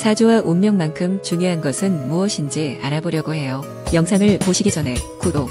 사주와 운명만큼 중요한 것은 무엇인지 알아보려고 해요. 영상을 보시기 전에 구독,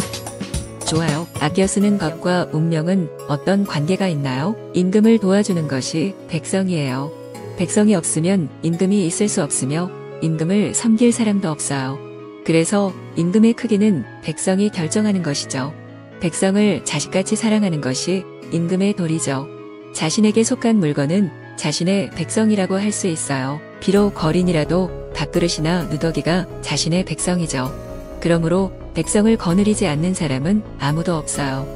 좋아요, 아껴 쓰는 것과 운명은 어떤 관계가 있나요? 임금을 도와주는 것이 백성이에요. 백성이 없으면 임금이 있을 수 없으며 임금을 섬길 사람도 없어요. 그래서 임금의 크기는 백성이 결정하는 것이죠. 백성을 자식같이 사랑하는 것이 임금의 도리죠. 자신에게 속한 물건은 자신의 백성이라고 할 수 있어요. 비록 거린이라도 밥그릇이나 누더기가 자신의 백성이죠. 그러므로 백성을 거느리지 않는 사람은 아무도 없어요.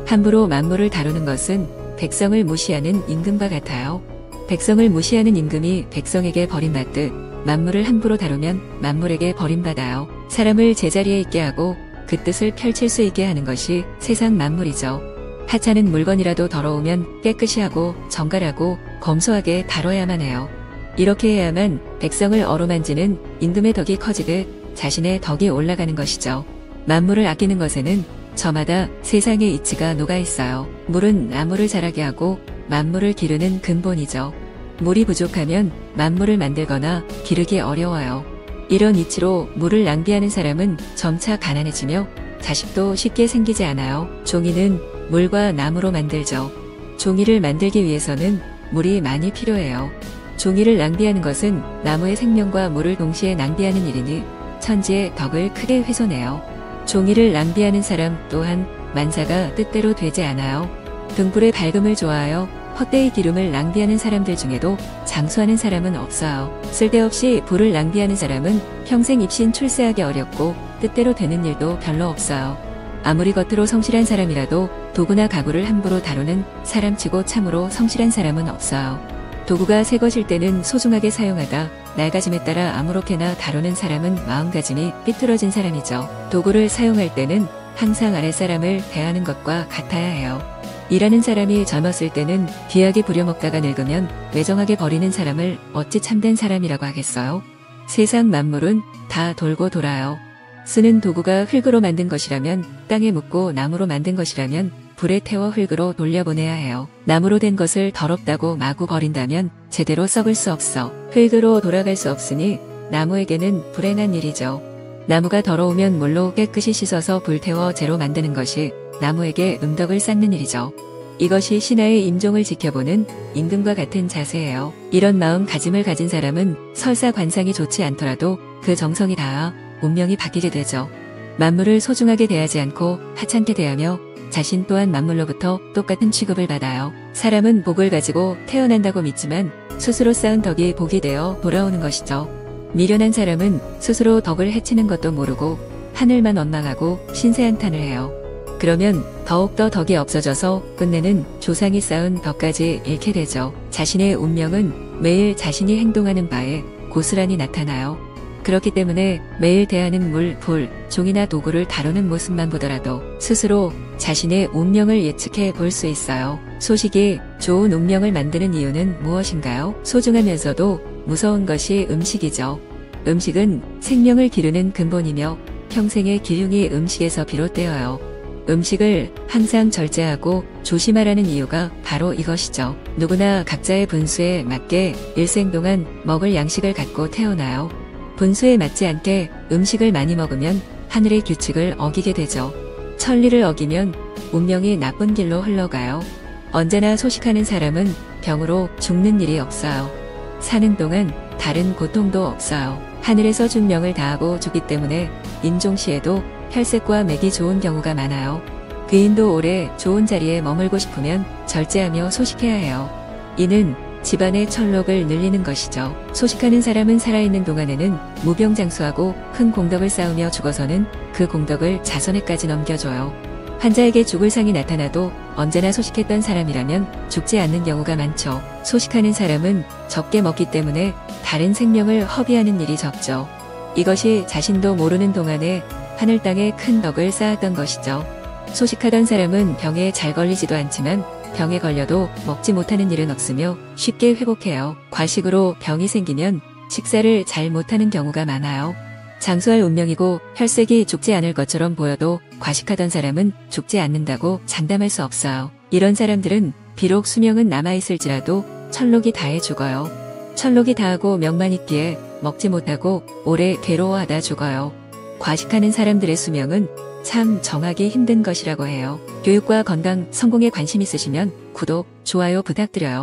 함부로 만물을 다루는 것은 백성을 무시하는 임금과 같아요. 백성을 무시하는 임금이 백성에게 버림받듯 만물을 함부로 다루면 만물에게 버림받아요. 사람을 제자리에 있게 하고 그 뜻을 펼칠 수 있게 하는 것이 세상 만물이죠. 하찮은 물건이라도 더러우면 깨끗이 하고 정갈하고 검소하게 다뤄야만 해요. 이렇게 해야만 백성을 어루만지는 임금의 덕이 커지듯 자신의 덕이 올라가는 것이죠. 만물을 아끼는 것에는 저마다 세상의 이치가 녹아있어요. 물은 나무를 자라게 하고 만물을 기르는 근본이죠. 물이 부족하면 만물을 만들거나 기르기 어려워요. 이런 이치로 물을 낭비하는 사람은 점차 가난해지며 자식도 쉽게 생기지 않아요. 종이는 물과 나무로 만들죠. 종이를 만들기 위해서는 물이 많이 필요해요. 종이를 낭비하는 것은 나무의 생명과 물을 동시에 낭비하는 일이니 천지의 덕을 크게 훼손해요. 종이를 낭비하는 사람 또한 만사가 뜻대로 되지 않아요. 등불의 밝음을 좋아하여 헛되이 기름을 낭비하는 사람들 중에도 장수하는 사람은 없어요. 쓸데없이 불을 낭비하는 사람은 평생 입신 출세하기 어렵고 뜻대로 되는 일도 별로 없어요. 아무리 겉으로 성실한 사람이라도 도구나 가구를 함부로 다루는 사람치고 참으로 성실한 사람은 없어요. 도구가 새 것일 때는 소중하게 사용하다 낡아짐에 따라 아무렇게나 다루는 사람은 마음가짐이 삐뚤어진 사람이죠. 도구를 사용할 때는 항상 아랫사람을 대하는 것과 같아야 해요. 일하는 사람이 젊었을 때는 귀하게 부려먹다가 늙으면 매정하게 버리는 사람을 어찌 참된 사람이라고 하겠어요? 세상 만물은 다 돌고 돌아요. 쓰는 도구가 흙으로 만든 것이라면 땅에 묻고 나무로 만든 것이라면 불에 태워 흙으로 돌려보내야 해요. 나무로 된 것을 더럽다고 마구 버린다면 제대로 썩을 수 없어. 흙으로 돌아갈 수 없으니 나무에게는 불행한 일이죠. 나무가 더러우면 물로 깨끗이 씻어서 불태워 재로 만드는 것이 나무에게 음덕을 쌓는 일이죠. 이것이 신하의 임종을 지켜보는 임금과 같은 자세예요. 이런 마음가짐을 가진 사람은 설사 관상이 좋지 않더라도 그 정성이 닿아 운명이 바뀌게 되죠. 만물을 소중하게 대하지 않고 하찮게 대하며 자신 또한 만물로부터 똑같은 취급을 받아요. 사람은 복을 가지고 태어난다고 믿지만 스스로 쌓은 덕이 복이 되어 돌아오는 것이죠. 미련한 사람은 스스로 덕을 해치는 것도 모르고 하늘만 원망하고 신세한탄을 해요. 그러면 더욱더 덕이 없어져서 끝내는 조상이 쌓은 덕까지 잃게 되죠. 자신의 운명은 매일 자신이 행동하는 바에 고스란히 나타나요. 그렇기 때문에 매일 대하는 물, 불, 종이나 도구를 다루는 모습만 보더라도 스스로 자신의 운명을 예측해 볼 수 있어요. 소식이 좋은 운명을 만드는 이유는 무엇인가요? 소중하면서도 무서운 것이 음식이죠. 음식은 생명을 기르는 근본이며 평생의 기흉이 음식에서 비롯되어요. 음식을 항상 절제하고 조심하라는 이유가 바로 이것이죠. 누구나 각자의 분수에 맞게 일생 동안 먹을 양식을 갖고 태어나요. 분수에 맞지 않게 음식을 많이 먹으면 하늘의 규칙을 어기게 되죠. 천리를 어기면 운명이 나쁜 길로 흘러가요. 언제나 소식하는 사람은 병으로 죽는 일이 없어요. 사는 동안 다른 고통도 없어요. 하늘에서 준 명을 다하고 죽기 때문에 임종시에도 혈색과 맥이 좋은 경우가 많아요. 귀인도 오래 좋은 자리에 머물고 싶으면 절제하며 소식해야 해요. 이는 집안의 천록을 늘리는 것이죠. 소식하는 사람은 살아있는 동안에는 무병장수하고 큰 공덕을 쌓으며 죽어서는 그 공덕을 자손에까지 넘겨줘요. 환자에게 죽을 상이 나타나도 언제나 소식했던 사람이라면 죽지 않는 경우가 많죠. 소식하는 사람은 적게 먹기 때문에 다른 생명을 허비하는 일이 적죠. 이것이 자신도 모르는 동안에 하늘 땅에 큰 덕을 쌓았던 것이죠. 소식하던 사람은 병에 잘 걸리지도 않지만 병에 걸려도 먹지 못하는 일은 없으며 쉽게 회복해요. 과식으로 병이 생기면 식사를 잘 못하는 경우가 많아요. 장수할 운명이고 혈색이 죽지 않을 것처럼 보여도 과식하던 사람은 죽지 않는다고 장담할 수 없어요. 이런 사람들은 비록 수명은 남아있을지라도 천록이 다해 죽어요. 철록이 다하고 명만 있기에 먹지 못하고 오래 괴로워하다 죽어요. 과식하는 사람들의 수명은 참 정하기 힘든 것이라고 해요. 교육과 건강, 성공에 관심 있으시면 구독, 좋아요 부탁드려요.